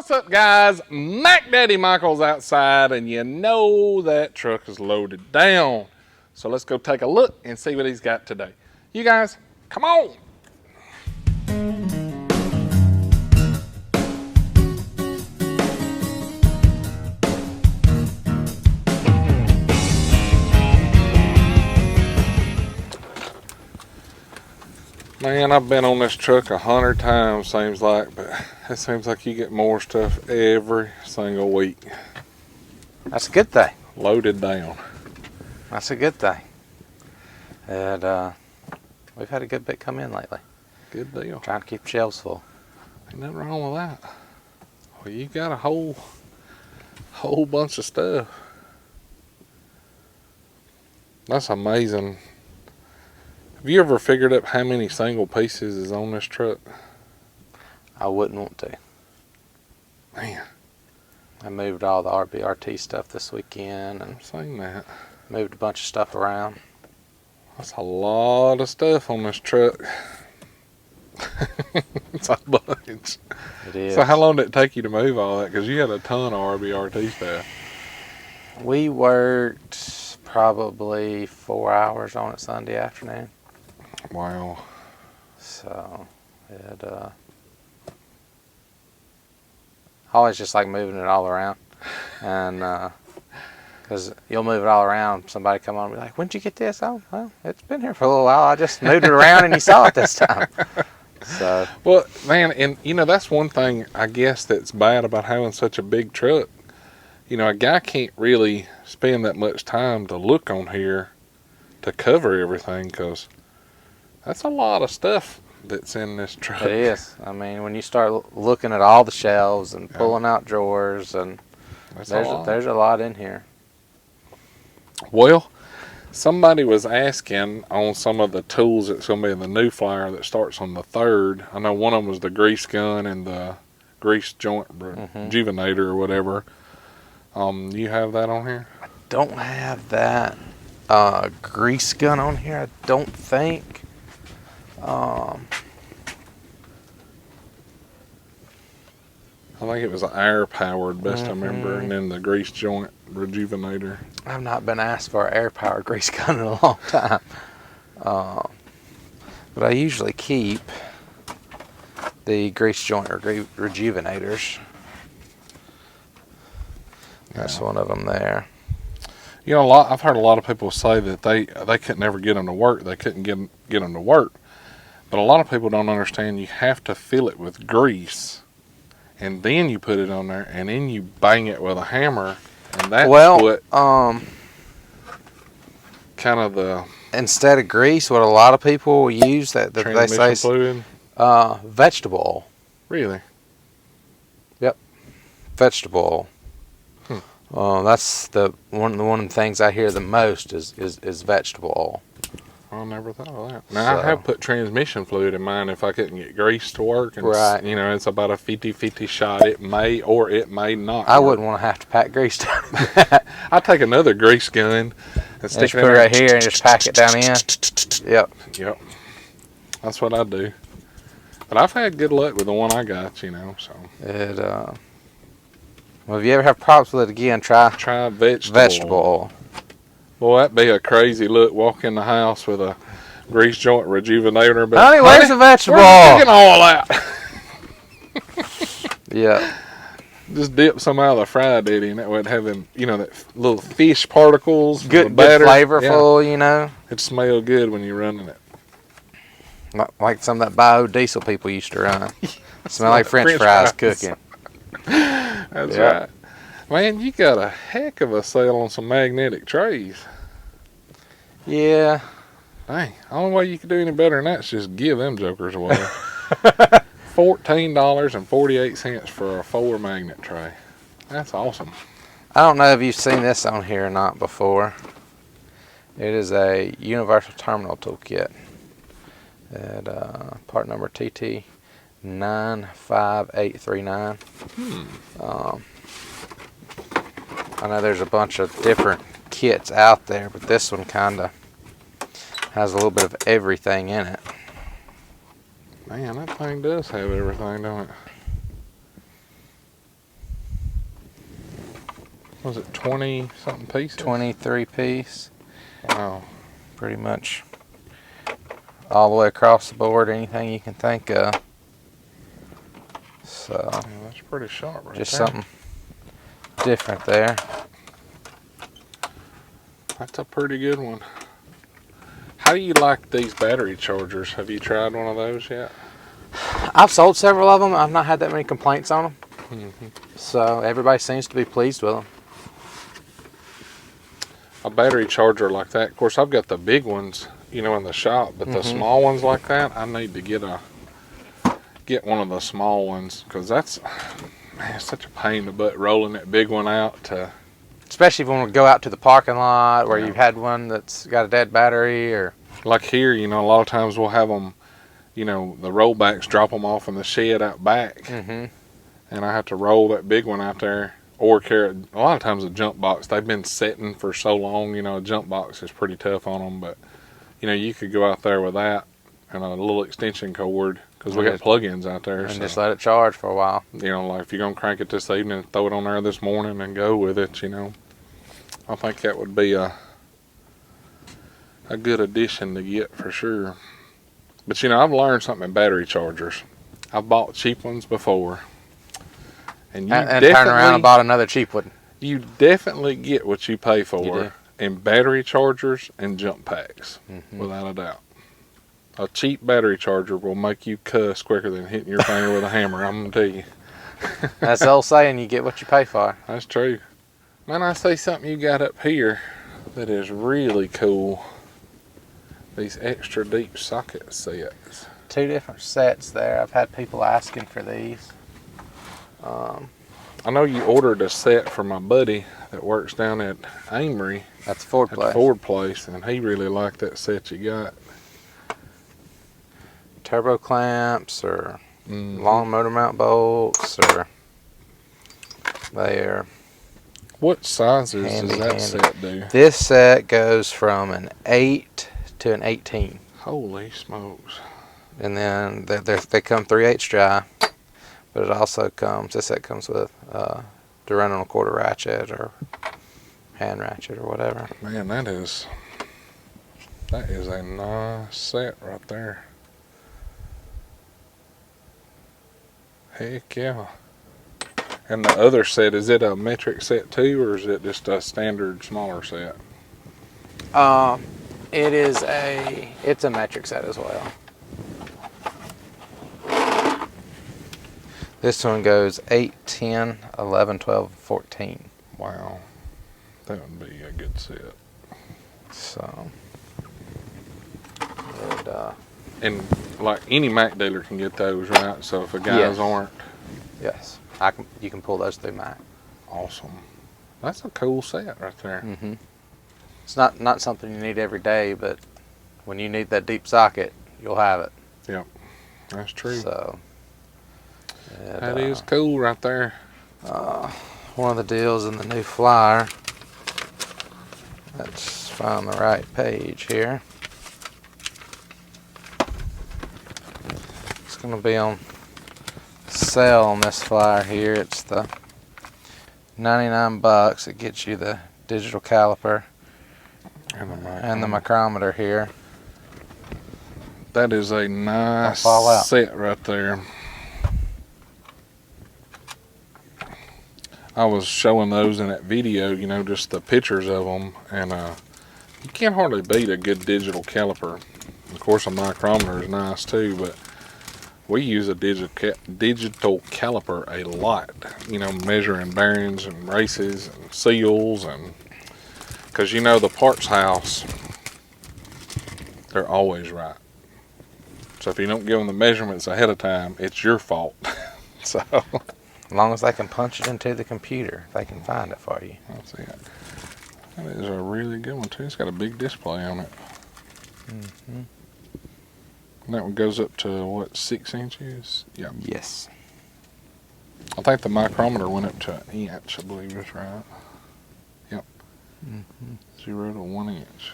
What's up, guys? Mac Daddy Michael's outside, and you know that truck is loaded down. So let's go take a look and see what he's got today. You guys, come on. Man, I've been on this truck 100 times, seems like, but it seems like you get more stuff every single week. That's a good thing. Loaded down. That's a good thing. And we've had a good bit come in lately. Good deal. Trying to keep shelves full. Ain't nothing wrong with that. Well, you got a whole bunch of stuff. That's amazing. Have you ever figured up how many single pieces is on this truck? I wouldn't want to. Man. I moved all the RBRT stuff this weekend and I've seen that. moved a bunch of stuff around. That's a lot of stuff on this truck. It's a bunch. It is. So how long did it take you to move all that? Because you had a ton of RBRT stuff. We worked probably 4 hours on it Sunday afternoon. Wow. So it I always just like moving it all around, and because you'll move it all around, somebody come on and be like, "When'd you get this?" Oh, well, it's been here for a little while. I just moved it around and you saw it this time. So well, man, and you know that's one thing I guess that's bad about having such a big truck. You know, a guy can't really spend that much time to look on here to cover everything, because that's a lot of stuff that's in this truck. it is. I mean, when you start looking at all the shelves and pulling out drawers, and there's a lot in here. Well, somebody was asking on some of the tools that's going to be in the new flyer that starts on the 3rd. I know one of them was the grease gun and the grease joint rejuvenator or whatever. You have that on here? I don't have that grease gun on here, I don't think. I think it was an air powered, best I remember, and then the grease joint rejuvenator. I've not been asked for an air powered grease gun in a long time. But I usually keep the grease joint rejuvenators. That's one of them there. You know, I've heard a lot of people say that they could never get them to work. They couldn't get them to work. But a lot of people don't understand you have to fill it with grease, and then you put it on there, and then you bang it with a hammer, and that's what kind of the instead of grease, what a lot of people will use that they say fluid? Vegetable oil. Really? Yep, vegetable oil. That's one of the things I hear the most is vegetable oil. I never thought of that. Now, I have put transmission fluid in mine if I couldn't get grease to work. And right. You know, it's about a 50-50 shot. It may or it may not I work. wouldn't want to have to pack grease down in that. I take another grease gun and stick it right here and just pack it down in. Yep. Yep. That's what I do. But I've had good luck with the one I got, you know, so. Well, if you ever have problems with it again, try vegetable oil. Boy, that'd be a crazy look. Walk in the house with a grease joint rejuvenator. But honey, where's the vegetable oil? Where's the oil out? Yeah. Just dip some out of the fried eddy, and that would have them, you know, that little fish particles. Good flavorful, you know. It smells good when you're running it. Like some of that biodiesel people used to run. Smell like French fries cooking. That's right. Man, you got a heck of a sale on some magnetic trays. Yeah. Dang, the only way you could do any better than that is just give them jokers away. $14.48 for a 4 magnet tray. That's awesome. I don't know if you've seen this on here or not before. It is a universal terminal toolkit. At part number TT 95839. I know there's a bunch of different kits out there, but this one kind of has a little bit of everything in it. Man, that thing does have everything, don't it? Was it 20 something pieces? 23 piece. Wow. Pretty much all the way across the board, anything you can think of. So Yeah, that's pretty sharp right just there. something different there. That's a pretty good one. How do you like these battery chargers? Have you tried one of those yet? I've sold several of them. I've not had that many complaints on them. Mm-hmm. So everybody seems to be pleased with them. A battery charger like that. Of course, I've got the big ones, in the shop, but the small ones like that, I need to get one of the small ones, because that's, man, it's such a pain in the butt rolling that big one out to. Especially when we go out to the parking lot where Yeah. you've had one that's got a dead battery, or Like here, a lot of times we'll have them, the rollbacks, drop them off in the shed out back, and I have to roll that big one out there, or carry a lot of times a jump box. They've been setting for so long, a jump box is pretty tough on them, but you could go out there with that and a little extension cord, because we got plug-ins out there, and so, just let it charge for a while. like if you're gonna crank it this evening, throw it on there this morning and go with it. I think that would be a good addition to get for sure. But I've learned something in battery chargers. I've bought cheap ones before, and you And turn around and bought another cheap one. You definitely get what you pay for You do. in battery chargers and jump packs, without a doubt. A cheap battery charger will make you cuss quicker than hitting your finger with a hammer, I'm going to tell you. That's the old saying, you get what you pay for. That's true. Man, I see something you got up here that is really cool. These extra deep socket sets. 2 different sets there. I've had people asking for these. I know you ordered a set for my buddy that works down at Amory. That's Ford at Place. the Ford Place, and he really liked that set you got. Turbo clamps or long motor mount bolts, or they're What sizes handy, does that set do? This set goes from an 8 to an 18. Holy smokes. And then they come 3/8 dry, but it also this set comes with to run on a quarter ratchet or hand ratchet or whatever. Man, that is a nice set right there. Heck yeah. And the other set, is it a metric set too, or is it just a standard smaller set? It's a metric set as well. This one goes 8, 10, 11, 12, 14. Wow. That would be a good set. So, And like any Mac dealer can get those, right? So if the guys Yes. aren't, yes, you can pull those through Mac. awesome. That's a cool set right there. It's not something you need every day, but when you need that deep socket, you'll have it. Yep, that's true. So, That is cool right there. one of the deals in the new flyer. Let's find the right page here. It's going to be on sale on this flyer here. It's the $99. It gets you the digital caliper and the micrometer here. That is a nice fall out. set right there. I was showing those in that video, just the pictures of them, and you can't hardly beat a good digital caliper. Of course, a micrometer is nice too, but we use a digital caliper a lot, measuring bearings and races and seals, and because the parts house, they're always right. So if you don't give them the measurements ahead of time, it's your fault. So As long as they can punch it into the computer, they can find it for you. that's it. That is a really good one too. It's got a big display on it. And that one goes up to what, 6 inches? Yeah. Yes. I think the micrometer went up to an inch, I believe that's right. Yep. 0 to 1 inch.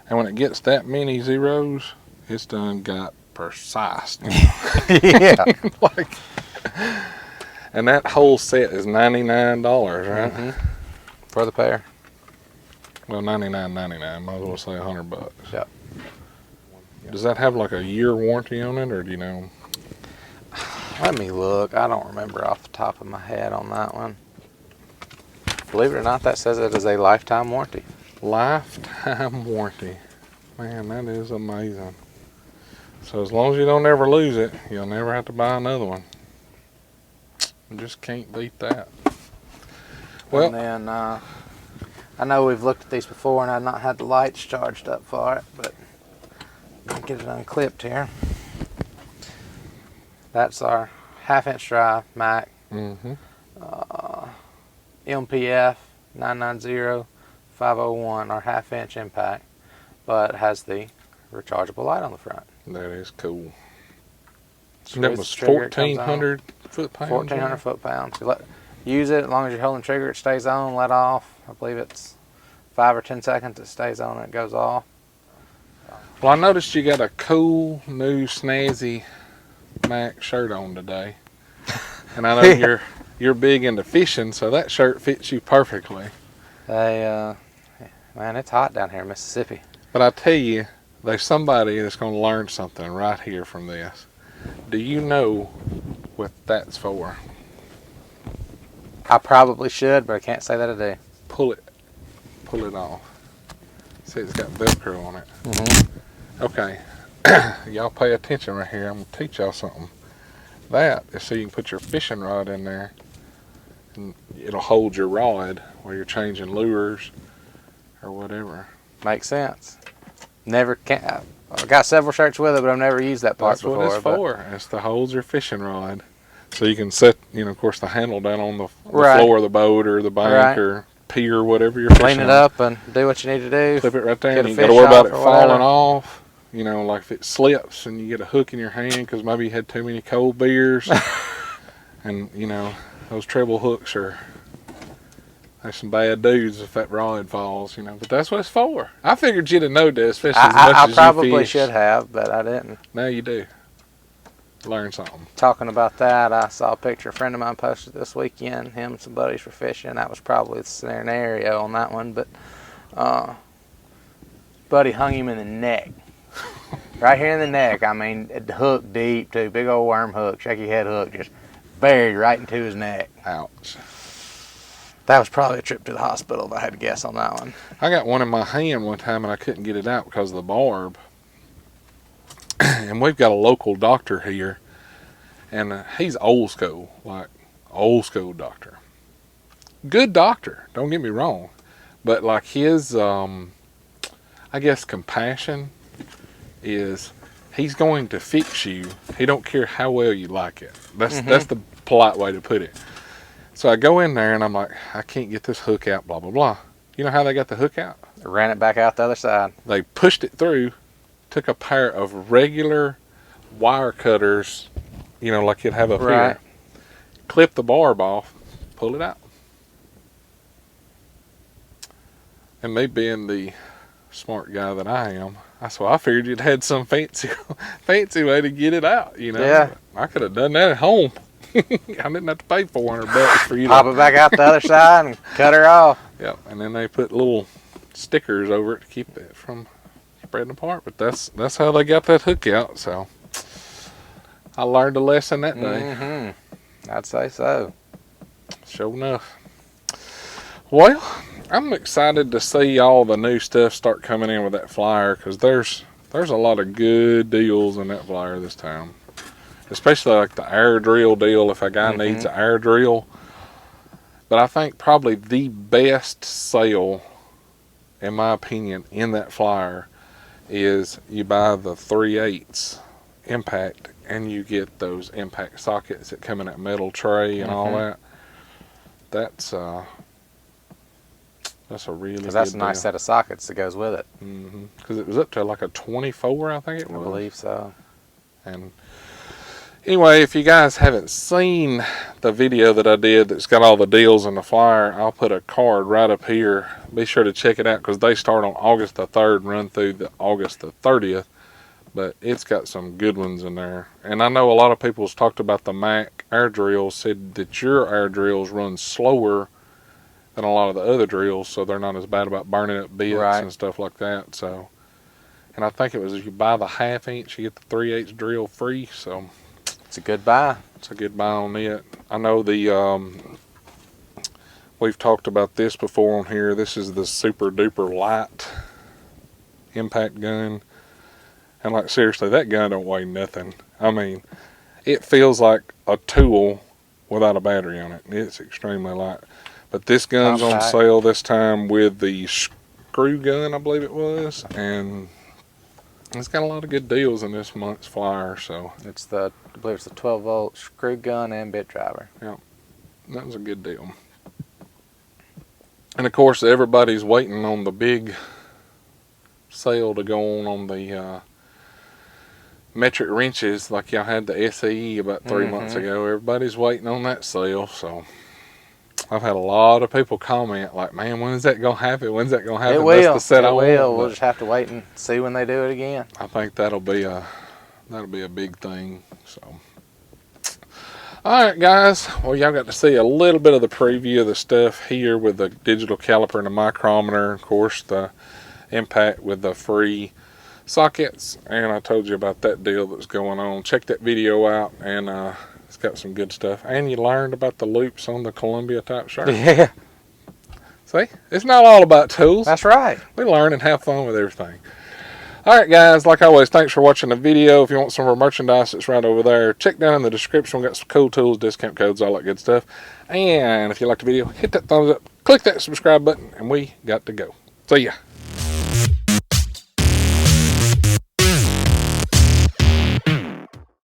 And when it gets that many zeros, it's done got precise. Yeah. And that whole set is $99, right? Mm-hmm. For the pair. Well, $99.99. Might as well say $100. Yep. Does that have like a year warranty on it, or do you know? Let me look. I don't remember off the top of my head on that one. Believe it or not, that says it is a lifetime warranty. Lifetime warranty. Man, that is amazing. So as long as you don't ever lose it, you'll never have to buy another one. You just can't beat that. Well, and then I know we've looked at these before and I've not had the lights charged up for it, but let me get it unclipped here. That's our 1/2 inch drive Mac. mm-hmm. MPF 990501, our 1/2 inch impact, but it has the rechargeable light on the front. That is cool. So And that was 1,400 foot-pounds. 1,400 foot-pounds. Use it as long as you're holding the trigger, it stays on, let off. I believe it's 5 or 10 seconds it stays on and it goes off. Well, I noticed you got a cool, new, snazzy Mac shirt on today. And I know you're big into fishing, so that shirt fits you perfectly. Man, it's hot down here in Mississippi. But I tell you, there's somebody that's going to learn something right here from this. Do you know what that's for? I probably should, but I can't say that I do. Pull it off. See, it's got Velcro on it. Mm-hmm. Okay, y'all pay attention right here. I'm going to teach y'all something. That is so you can put your fishing rod in there, and it'll hold your rod while you're changing lures or whatever. Makes sense. I've got several shirts with it, but I've never used that part before. That's what it's for. It's to hold your fishing rod. So you can set, of course, the handle down on the floor of the boat or the bank or pier, whatever you're fishing. Clean it up and do what you need to do. Clip it right there, and you got to worry about it falling off. Like if it slips and you get a hook in your hand because maybe you had too many cold beers. And, those treble hooks are some bad dudes if that rod falls, But that's what it's for. I figured you'd have known this, especially as much as you fish. I probably should have, but I didn't. Now you do. Learn something. Talking about that, I saw a picture a friend of mine posted this weekend. Him and some buddies were fishing. That was probably the scenario on that one, but buddy hung him in the neck. Right here in the neck. I mean, the hook deep too. Big old worm hook, shaky head hook, just buried right into his neck. Ouch. That was probably a trip to the hospital if I had to guess on that one. I got one in my hand one time and I couldn't get it out because of the barb. And we've got a local doctor here, and he's old school, like old school doctor. Good doctor, don't get me wrong, but like his, I guess, compassion is he's going to fix you. He don't care how well you like it. That's the polite way to put it. So I go in there and I'm like, I can't get this hook out, blah, blah, blah. You know how they got the hook out? Ran it back out the other side. They pushed it through, took a pair of regular wire cutters, like you'd have up here, clip the barb off, pull it out. And me being the smart guy that I am, I figured you'd had some fancy way to get it out, Yeah. I could have done that at home. I didn't have to pay $400 for you Pop it back out the other side and cut her off. Yep, and then they put little stickers over it to keep it from spreading apart. But that's how they got that hook out. So I learned a lesson that day. I'd say so. Sure enough. Well, I'm excited to see all the new stuff start coming in with that flyer because there's a lot of good deals in that flyer this time. Especially like the air drill deal if a guy needs an air drill. But I think probably the best sale, in my opinion, in that flyer is you buy the 3/8 impact and you get those impact sockets that come in that metal tray and all that. That's a really good deal. That's a nice set of sockets that goes with it. Because it was up to like a 24, I think it was. I believe so. And anyway, if you guys haven't seen the video that I did that's got all the deals in the flyer, I'll put a card right up here. Be sure to check it out because they start on August the 3rd and run through the August the 30th. but it's got some good ones in there. And I know a lot of people's talked about the Mac air drills, said that your air drills run slower than a lot of the other drills, so they're not as bad about burning up bits and stuff like that. So, and I think it was if you buy the 1/2 inch, you get the 3/8 drill free. So it's a good buy. It's a good buy on it. I know we've talked about this before on here. This is the super duper light impact gun. And like seriously, that gun don't weigh nothing. I mean, it feels like a tool without a battery on it. It's extremely light. But this gun's on sale this time with the screw gun, I believe it was. And it's got a lot of good deals in this month's flyer. So I believe it's the 12-volt screw gun and bit driver. Yeah, that was a good deal. And of course, everybody's waiting on the big sale to go on the metric wrenches, like y'all had the SE about 3 months ago. Everybody's waiting on that sale. So I've had a lot of people comment like, "Man, when's that gonna happen? When's that gonna happen?" It will. That's the set I want. We'll just have to wait and see when they do it again. I think that'll be a big thing. So, all right, guys. Well, y'all got to see a little bit of the preview of the stuff here with the digital caliper and the micrometer. Of course, the impact with the free sockets, and I told you about that deal that's going on. Check that video out, and it's got some good stuff. And you learned about the loops on the Columbia type shirt. Yeah. See, it's not all about tools. That's right. We learn and have fun with everything. All right, guys, like always, thanks for watching the video. If you want some of our merchandise, it's right over there. Check down in the description. We've got some cool tools, discount codes, all that good stuff. And if you liked the video, hit that thumbs up, click that subscribe button, and we got to go. See ya.